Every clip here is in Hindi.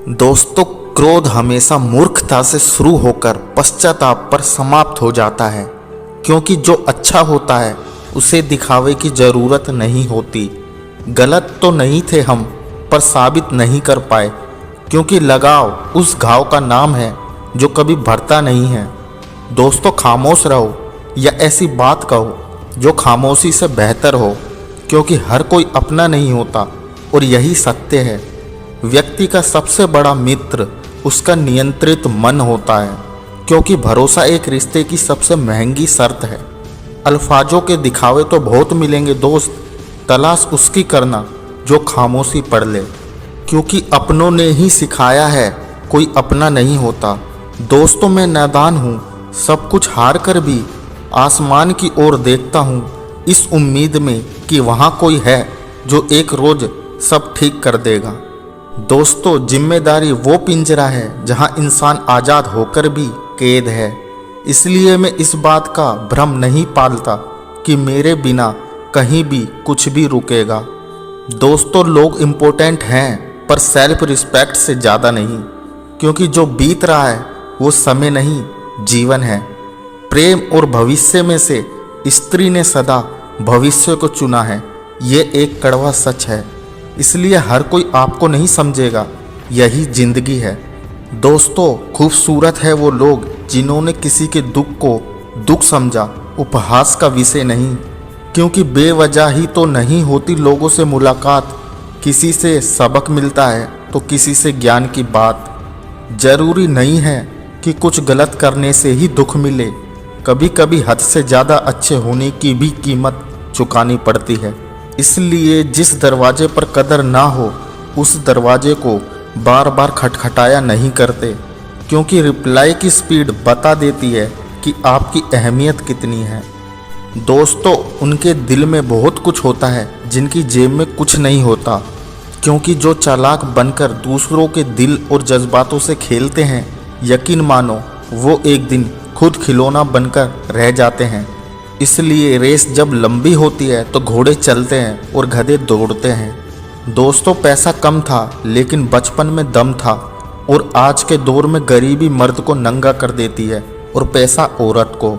दोस्तों, क्रोध हमेशा मूर्खता से शुरू होकर पश्चाताप पर समाप्त हो जाता है, क्योंकि जो अच्छा होता है उसे दिखावे की ज़रूरत नहीं होती। गलत तो नहीं थे हम, पर साबित नहीं कर पाए, क्योंकि लगाव उस घाव का नाम है जो कभी भरता नहीं है। दोस्तों, खामोश रहो या ऐसी बात कहो जो खामोशी से बेहतर हो, क्योंकि हर कोई अपना नहीं होता और यही सत्य है। व्यक्ति का सबसे बड़ा मित्र उसका नियंत्रित मन होता है, क्योंकि भरोसा एक रिश्ते की सबसे महंगी शर्त है। अल्फाजों के दिखावे तो बहुत मिलेंगे दोस्त, तलाश उसकी करना जो खामोशी पढ़ ले, क्योंकि अपनों ने ही सिखाया है कोई अपना नहीं होता। दोस्तों, मैं नादान हूँ, सब कुछ हार कर भी आसमान की ओर देखता हूँ, इस उम्मीद में कि वहाँ कोई है जो एक रोज़ सब ठीक कर देगा। दोस्तों, जिम्मेदारी वो पिंजरा है जहाँ इंसान आज़ाद होकर भी कैद है। इसलिए मैं इस बात का भ्रम नहीं पालता कि मेरे बिना कहीं भी कुछ भी रुकेगा। दोस्तों, लोग इम्पोर्टेंट हैं, पर सेल्फ रिस्पेक्ट से ज़्यादा नहीं, क्योंकि जो बीत रहा है वो समय नहीं, जीवन है। प्रेम और भविष्य में से स्त्री ने सदा भविष्य को चुना है, ये एक कड़वा सच है। इसलिए हर कोई आपको नहीं समझेगा, यही जिंदगी है। दोस्तों, खूबसूरत है वो लोग जिन्होंने किसी के दुख को दुख समझा, उपहास का विषय नहीं, क्योंकि बेवजह ही तो नहीं होती लोगों से मुलाकात। किसी से सबक मिलता है तो किसी से ज्ञान की बात। जरूरी नहीं है कि कुछ गलत करने से ही दुख मिले, कभी कभी हद से ज़्यादा अच्छे होने की भी कीमत चुकानी पड़ती है। इसलिए जिस दरवाजे पर कदर ना हो उस दरवाजे को बार बार खटखटाया नहीं करते, क्योंकि रिप्लाई की स्पीड बता देती है कि आपकी अहमियत कितनी है। दोस्तों, उनके दिल में बहुत कुछ होता है जिनकी जेब में कुछ नहीं होता, क्योंकि जो चालाक बनकर दूसरों के दिल और जज्बातों से खेलते हैं, यकीन मानो वो एक दिन खुद खिलौना बनकर रह जाते हैं। इसलिए रेस जब लंबी होती है तो घोड़े चलते हैं और गधे दौड़ते हैं। दोस्तों, पैसा कम था लेकिन बचपन में दम था, और आज के दौर में गरीबी मर्द को नंगा कर देती है और पैसा औरत को।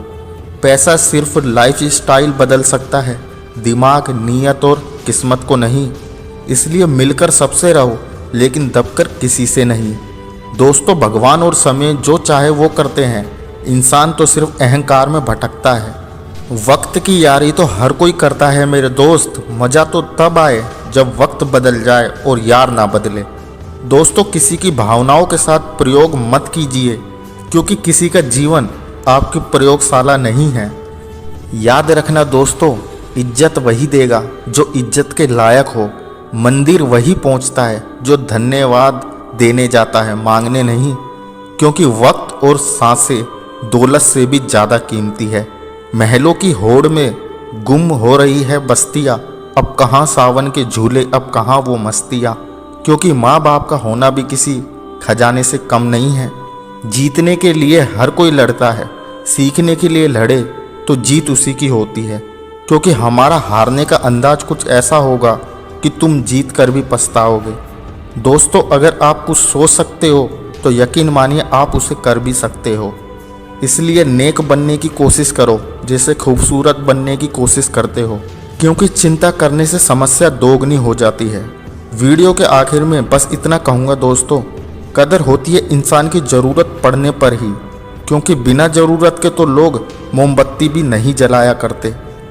पैसा सिर्फ लाइफ स्टाइल बदल सकता है, दिमाग, नीयत और किस्मत को नहीं। इसलिए मिलकर सबसे रहो, लेकिन दबकर किसी से नहीं। दोस्तों, भगवान और समय जो चाहे वो करते हैं, इंसान तो सिर्फ अहंकार में भटकता है। वक्त की यारी तो हर कोई करता है मेरे दोस्त, मज़ा तो तब आए जब वक्त बदल जाए और यार ना बदले। दोस्तों, किसी की भावनाओं के साथ प्रयोग मत कीजिए, क्योंकि किसी का जीवन आपकी प्रयोगशाला नहीं है। याद रखना दोस्तों, इज्जत वही देगा जो इज्जत के लायक हो। मंदिर वही पहुंचता है जो धन्यवाद देने जाता है, मांगने नहीं, क्योंकि वक्त और सांसें दौलत से भी ज़्यादा कीमती है। महलों की होड़ में गुम हो रही है बस्तियाँ, अब कहाँ सावन के झूले, अब कहाँ वो मस्तियाँ, क्योंकि माँ बाप का होना भी किसी खजाने से कम नहीं है। जीतने के लिए हर कोई लड़ता है, सीखने के लिए लड़े तो जीत उसी की होती है, क्योंकि हमारा हारने का अंदाज कुछ ऐसा होगा कि तुम जीत कर भी पछताओगे। दोस्तों, अगर आप कुछ सोच सकते हो तो यकीन मानिए आप उसे कर भी सकते हो। इसलिए नेक बनने की कोशिश करो जैसे खूबसूरत बनने की कोशिश करते हो, क्योंकि चिंता करने से समस्या दोगुनी हो जाती है। वीडियो के आखिर में बस इतना कहूँगा दोस्तों, कदर होती है इंसान की ज़रूरत पड़ने पर ही, क्योंकि बिना ज़रूरत के तो लोग मोमबत्ती भी नहीं जलाया करते।